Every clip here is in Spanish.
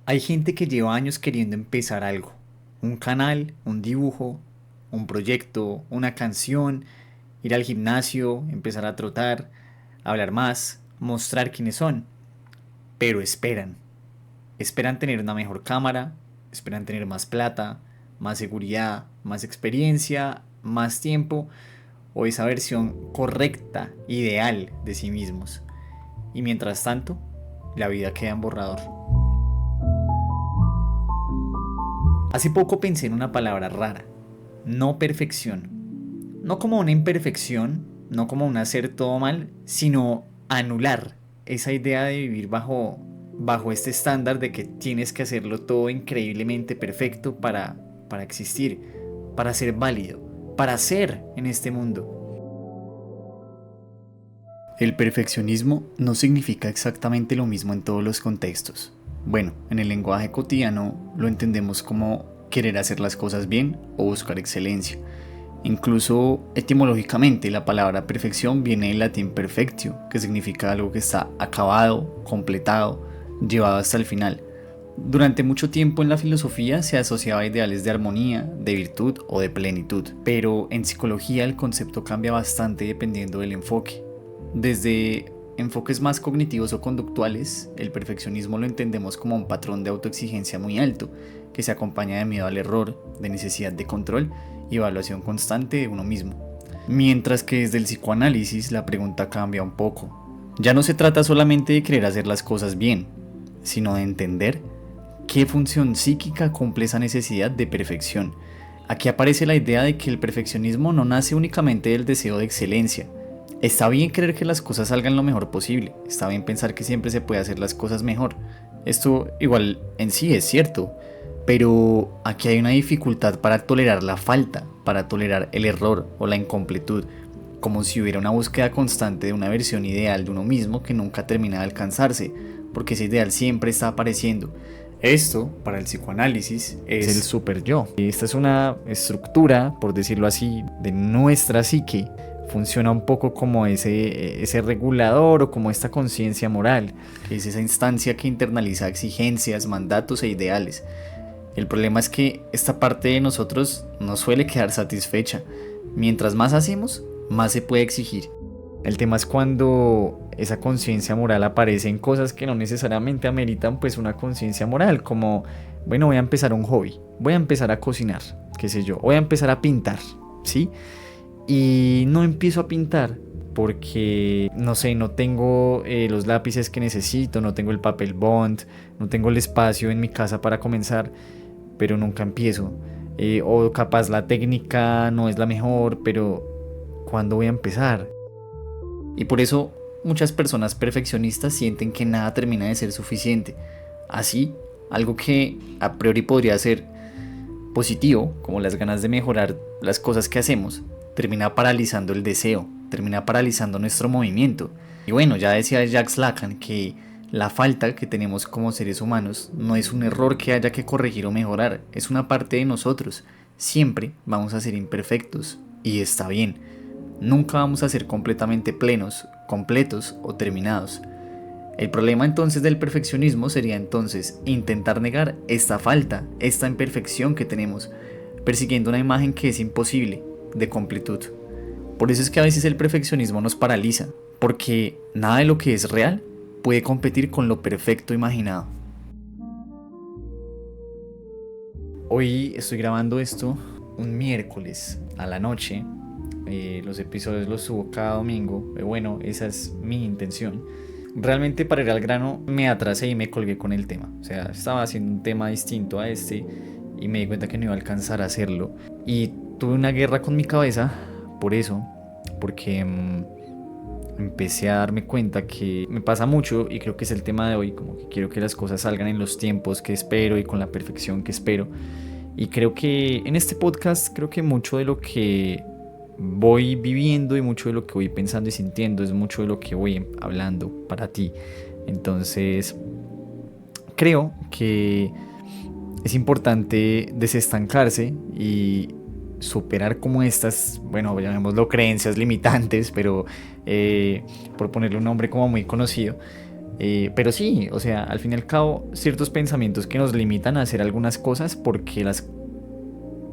Hay gente que lleva años queriendo empezar algo, un canal, un dibujo, un proyecto, una canción, ir al gimnasio, empezar a trotar, hablar más, mostrar quiénes son, pero esperan tener una mejor cámara, esperan tener más plata, más seguridad, más experiencia, más tiempo o esa versión correcta, ideal de sí mismos. Y mientras tanto, la vida queda en borrador. Hace poco pensé en una palabra rara, no perfección. No como una imperfección, no como un hacer todo mal, sino anular esa idea de vivir bajo este estándar de que tienes que hacerlo todo increíblemente perfecto para existir, para ser válido, para ser en este mundo. El perfeccionismo no significa exactamente lo mismo en todos los contextos. Bueno, en el lenguaje cotidiano lo entendemos como querer hacer las cosas bien o buscar excelencia. Incluso etimológicamente la palabra perfección viene del latín perfectio, que significa algo que está acabado, completado, llevado hasta el final. Durante mucho tiempo en la filosofía se asociaba a ideales de armonía, de virtud o de plenitud, pero en psicología el concepto cambia bastante dependiendo del enfoque. Desde enfoques más cognitivos o conductuales, el perfeccionismo lo entendemos como un patrón de autoexigencia muy alto, que se acompaña de miedo al error, de necesidad de control y evaluación constante de uno mismo. Mientras que desde el psicoanálisis la pregunta cambia un poco. Ya no se trata solamente de querer hacer las cosas bien, sino de entender qué función psíquica cumple esa necesidad de perfección. Aquí aparece la idea de que el perfeccionismo no nace únicamente del deseo de excelencia. Está bien querer que las cosas salgan lo mejor posible, está bien pensar que siempre se puede hacer las cosas mejor. Esto igual en sí es cierto, pero aquí hay una dificultad para tolerar la falta, para tolerar el error o la incompletud, como si hubiera una búsqueda constante de una versión ideal de uno mismo que nunca termina de alcanzarse, porque ese ideal siempre está apareciendo. Esto, para el psicoanálisis, es el super yo. Esta es una estructura, por decirlo así, de nuestra psique. Funciona un poco como ese regulador o como esta conciencia moral, que es esa instancia que internaliza exigencias, mandatos e ideales. El problema es que esta parte de nosotros no suele quedar satisfecha. Mientras más hacemos, más se puede exigir. El tema es cuando esa conciencia moral aparece en cosas que no necesariamente ameritan pues una conciencia moral, como, bueno, voy a empezar un hobby, voy a empezar a cocinar, qué sé yo, voy a empezar a pintar, ¿sí? Y no empiezo a pintar porque, no sé, no tengo los lápices que necesito, no tengo el papel bond, no tengo el espacio en mi casa para comenzar, pero nunca empiezo. O capaz la técnica no es la mejor, pero ¿cuándo voy a empezar? Y por eso muchas personas perfeccionistas sienten que nada termina de ser suficiente. Así, algo que a priori podría ser positivo, como las ganas de mejorar las cosas que hacemos, termina paralizando el deseo, termina paralizando nuestro movimiento. Y bueno, ya decía Jacques Lacan que la falta que tenemos como seres humanos no es un error que haya que corregir o mejorar, es una parte de nosotros. Siempre vamos a ser imperfectos y está bien. Nunca vamos a ser completamente plenos, completos o terminados. El problema entonces del perfeccionismo sería entonces intentar negar esta falta, esta imperfección que tenemos, persiguiendo una imagen que es imposible de completud. Por eso es que a veces el perfeccionismo nos paraliza, porque nada de lo que es real puede competir con lo perfecto imaginado. Hoy estoy grabando esto un miércoles a la noche. Los episodios los subo cada domingo. Bueno, esa es mi intención. Realmente, para ir al grano, me atrasé y me colgué con el tema. O sea, estaba haciendo un tema distinto a este y me di cuenta que no iba a alcanzar a hacerlo. Y tuve una guerra con mi cabeza por eso, porque empecé a darme cuenta que me pasa mucho, y creo que es el tema de hoy, como que quiero que las cosas salgan en los tiempos que espero y con la perfección que espero. Y creo que en este podcast, creo que mucho de lo que voy viviendo y mucho de lo que voy pensando y sintiendo es mucho de lo que voy hablando para ti. Entonces, creo que es importante desestancarse y superar como estas, bueno, llamémoslo creencias limitantes, pero por ponerle un nombre como muy conocido, Pero sí, o sea, al fin y al cabo, ciertos pensamientos que nos limitan a hacer algunas cosas porque las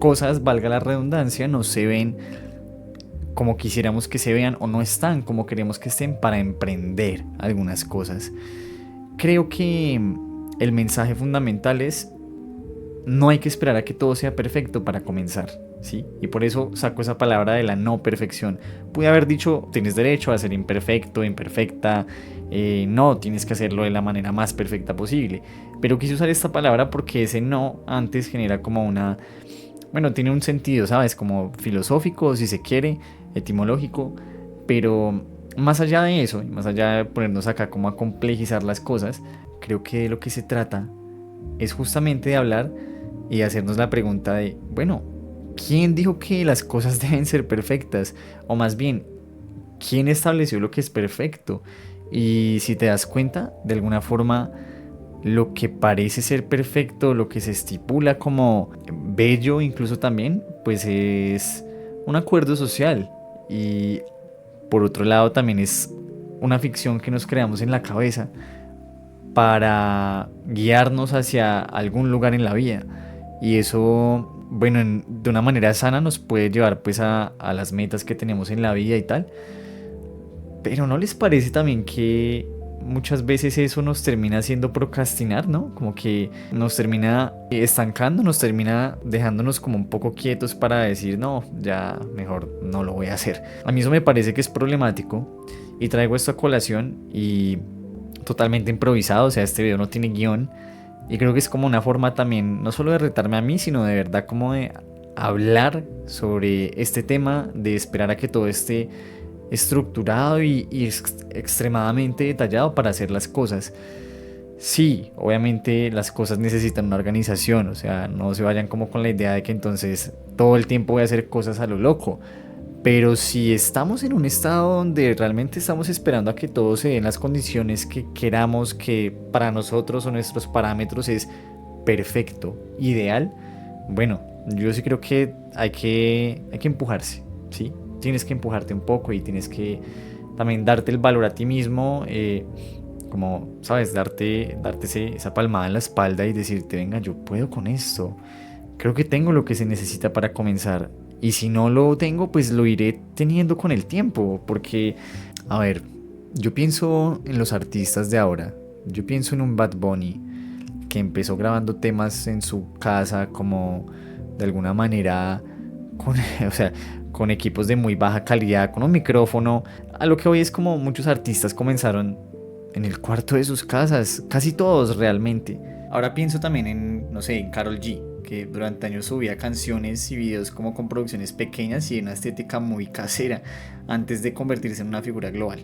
cosas, valga la redundancia, no se ven como quisiéramos que se vean o no están como queremos que estén para emprender algunas cosas. Creo que el mensaje fundamental es no hay que esperar a que todo sea perfecto para comenzar, ¿sí? Y por eso saco esa palabra de la no perfección. Pude haber dicho, tienes derecho a ser imperfecto, imperfecta, no, tienes que hacerlo de la manera más perfecta posible. Pero quise usar esta palabra porque ese no antes genera como una, bueno, tiene un sentido, ¿sabes? Como filosófico, si se quiere, etimológico, pero más allá de eso, y más allá de ponernos acá como a complejizar las cosas, creo que de lo que se trata es justamente de hablar y hacernos la pregunta de, bueno, ¿quién dijo que las cosas deben ser perfectas? O más bien, ¿quién estableció lo que es perfecto? Y si te das cuenta, de alguna forma, lo que parece ser perfecto, lo que se estipula como bello incluso también, pues es un acuerdo social. Y por otro lado también es una ficción que nos creamos en la cabeza para guiarnos hacia algún lugar en la vida. Y eso, bueno, de una manera sana nos puede llevar pues a las metas que tenemos en la vida y tal. Pero ¿no les parece también que muchas veces eso nos termina haciendo procrastinar, ¿no? Como que nos termina estancando, nos termina dejándonos como un poco quietos para decir, no, ya mejor no lo voy a hacer. A mí eso me parece que es problemático y traigo esto a colación y totalmente improvisado, o sea, este video no tiene guión y creo que es como una forma también, no solo de retarme a mí, sino de verdad como de hablar sobre este tema, de esperar a que todo esté estructurado y extremadamente detallado para hacer las cosas. Sí, obviamente las cosas necesitan una organización, o sea, no se vayan como con la idea de que entonces todo el tiempo voy a hacer cosas a lo loco. Pero si estamos en un estado donde realmente estamos esperando a que todo se den las condiciones que queramos, que para nosotros o nuestros parámetros es perfecto, ideal, bueno, yo sí creo que hay que empujarse, ¿sí? Tienes que empujarte un poco y tienes que también darte el valor a ti mismo, como, ¿sabes? Darte esa palmada en la espalda y decirte, venga, yo puedo con esto. Creo que tengo lo que se necesita para comenzar. Y si no lo tengo, pues lo iré teniendo con el tiempo. Porque, a ver, yo pienso en los artistas de ahora. Yo pienso en un Bad Bunny que empezó grabando temas en su casa como de alguna manera con, o sea, con equipos de muy baja calidad, con un micrófono. A lo que hoy es como muchos artistas comenzaron en el cuarto de sus casas, casi todos realmente. Ahora pienso también en, no sé, en Karol G, que durante años subía canciones y videos como con producciones pequeñas y una estética muy casera antes de convertirse en una figura global.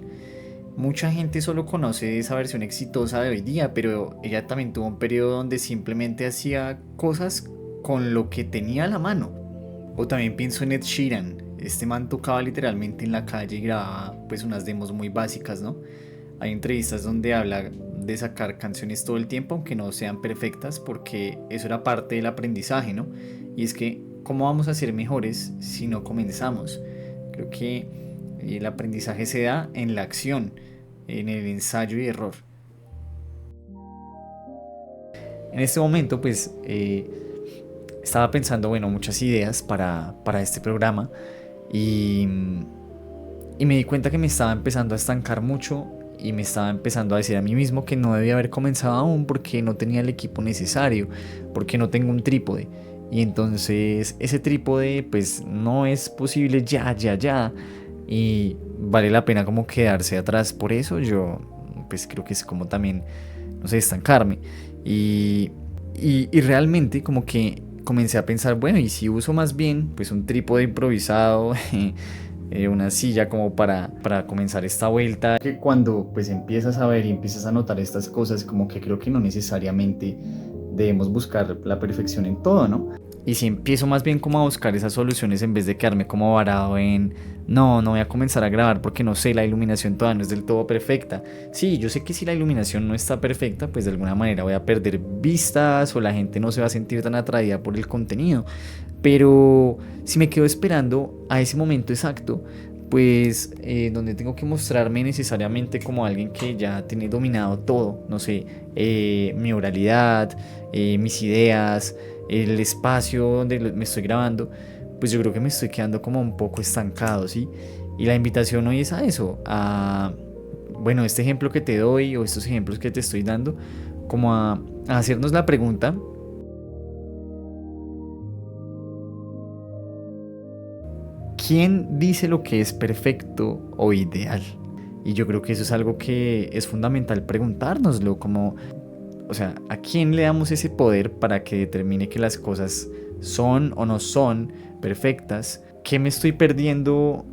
Mucha gente solo conoce esa versión exitosa de hoy día, pero ella también tuvo un periodo donde simplemente hacía cosas con lo que tenía a la mano. O también pienso en Ed Sheeran. Este man tocaba literalmente en la calle y grababa pues unas demos muy básicas, ¿no? Hay entrevistas donde habla de sacar canciones todo el tiempo, aunque no sean perfectas, porque eso era parte del aprendizaje, ¿no? Y es que, ¿cómo vamos a ser mejores si no comenzamos? Creo que el aprendizaje se da en la acción, en el ensayo y error. En este momento, pues, estaba pensando, bueno, muchas ideas para este programa y, y me di cuenta que me estaba empezando a estancar mucho y me estaba empezando a decir a mí mismo que no debía haber comenzado aún porque no tenía el equipo necesario, porque no tengo un trípode. Y entonces ese trípode pues no es posible ya. Y vale la pena como quedarse atrás. Por eso yo pues creo que es como también, no sé, estancarme. Y, y realmente como que comencé a pensar, bueno, y si uso más bien pues un trípode improvisado, una silla como para comenzar esta vuelta. Que cuando pues empiezas a ver y empiezas a notar estas cosas, como que creo que no necesariamente debemos buscar la perfección en todo, ¿no? Y si empiezo más bien como a buscar esas soluciones en vez de quedarme como varado en no voy a comenzar a grabar porque no sé, la iluminación todavía no es del todo perfecta. Sí, yo sé que si la iluminación no está perfecta, pues de alguna manera voy a perder vistas o la gente no se va a sentir tan atraída por el contenido. Pero si me quedo esperando a ese momento exacto, pues donde tengo que mostrarme necesariamente como alguien que ya tiene dominado todo, no sé, mi oralidad, mis ideas, el espacio donde me estoy grabando, pues yo creo que me estoy quedando como un poco estancado, ¿sí? Y la invitación hoy es a eso, a, bueno, este ejemplo que te doy o estos ejemplos que te estoy dando, como a hacernos la pregunta, ¿quién dice lo que es perfecto o ideal? Y yo creo que eso es algo que es fundamental preguntárnoslo, como, o sea, ¿a quién le damos ese poder para que determine que las cosas son o no son perfectas? ¿Qué me estoy perdiendo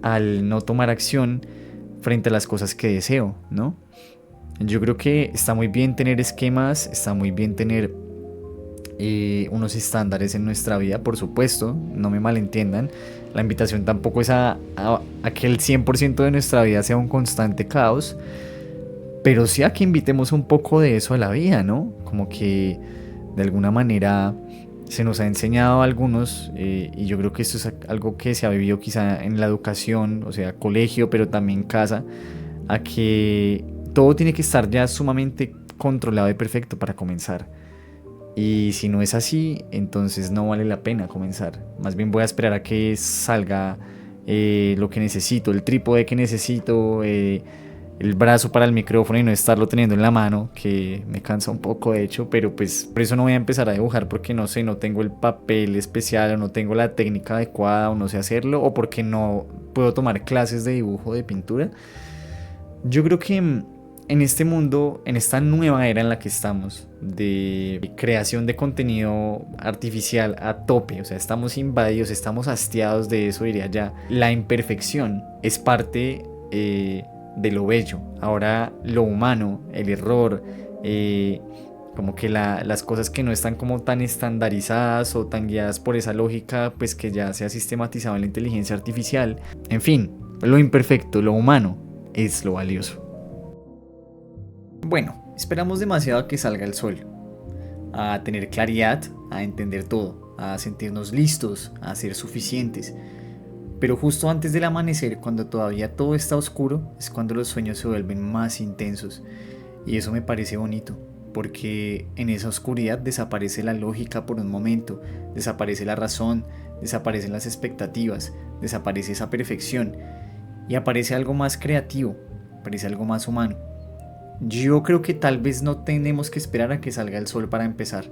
al no tomar acción frente a las cosas que deseo, ¿no? Yo creo que está muy bien tener esquemas, está muy bien tener unos estándares en nuestra vida, por supuesto, no me malentiendan. La invitación tampoco es a que el 100% de nuestra vida sea un constante caos, pero sí a que invitemos un poco de eso a la vida, ¿no? Como que de alguna manera se nos ha enseñado a algunos, y yo creo que esto es algo que se ha vivido quizá en la educación, o sea, colegio, pero también casa, a que todo tiene que estar ya sumamente controlado y perfecto para comenzar. Y si no es así, entonces no vale la pena comenzar. Más bien voy a esperar a que salga lo que necesito, el trípode que necesito, el brazo para el micrófono y no estarlo teniendo en la mano, que me cansa un poco de hecho, pero pues por eso no voy a empezar a dibujar porque no sé, no tengo el papel especial o no tengo la técnica adecuada o no sé hacerlo o porque no puedo tomar clases de dibujo, de pintura. Yo creo que en este mundo, en esta nueva era en la que estamos, de creación de contenido artificial a tope, o sea, estamos invadidos, estamos hastiados de eso, diría ya. La imperfección es parte de lo bello. Ahora lo humano, el error, como que las cosas que no están como tan estandarizadas o tan guiadas por esa lógica, pues que ya se ha sistematizado en la inteligencia artificial. En fin, lo imperfecto, lo humano, es lo valioso. Bueno, esperamos demasiado a que salga el sol, a tener claridad, a entender todo, a sentirnos listos, a ser suficientes. Pero justo antes del amanecer, cuando todavía todo está oscuro, es cuando los sueños se vuelven más intensos. Y eso me parece bonito, porque en esa oscuridad desaparece la lógica por un momento, desaparece la razón, desaparecen las expectativas, desaparece esa perfección y aparece algo más creativo, aparece algo más humano. Yo creo que tal vez no tenemos que esperar a que salga el sol para empezar.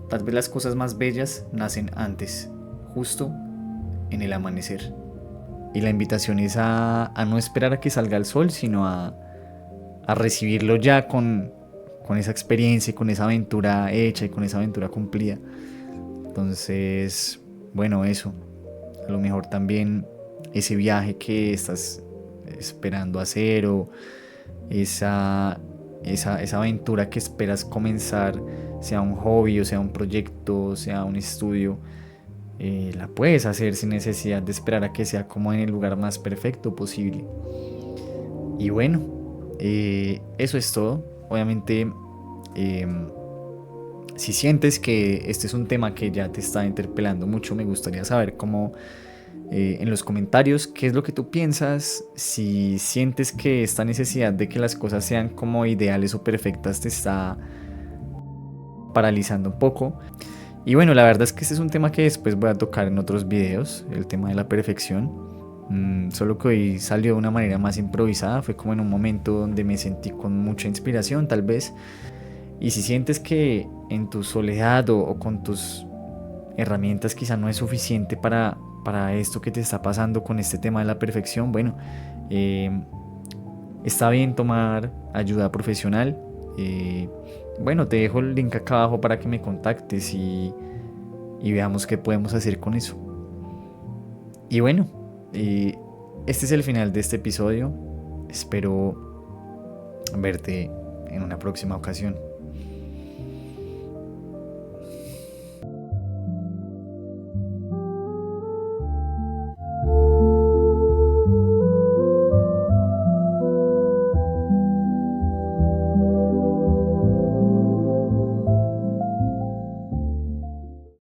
Tal vez las cosas más bellas nacen antes, justo en el amanecer. Y la invitación es a no esperar a que salga el sol, sino a recibirlo ya con esa experiencia y con esa aventura hecha y con esa aventura cumplida. Entonces, bueno, eso. A lo mejor también ese viaje que estás esperando hacer o esa aventura que esperas comenzar, sea un hobby o sea un proyecto, sea un estudio, la puedes hacer sin necesidad de esperar a que sea como en el lugar más perfecto posible. Y bueno, eso es todo. Obviamente, eh, si sientes que este es un tema que ya te está interpelando mucho, me gustaría saber cómo en los comentarios qué es lo que tú piensas, si sientes que esta necesidad de que las cosas sean como ideales o perfectas te está paralizando un poco. Y bueno, la verdad es que este es un tema que después voy a tocar en otros videos, el tema de la perfección. Solo que hoy salió de una manera más improvisada, fue como en un momento donde me sentí con mucha inspiración tal vez. Y si sientes que en tu soledad o con tus herramientas quizá no es suficiente para esto que te está pasando con este tema de la perfección, bueno, eh, está bien tomar ayuda profesional. Bueno, te dejo el link acá abajo para que me contactes y veamos qué podemos hacer con eso. Y bueno, este es el final de este episodio. Espero verte en una próxima ocasión.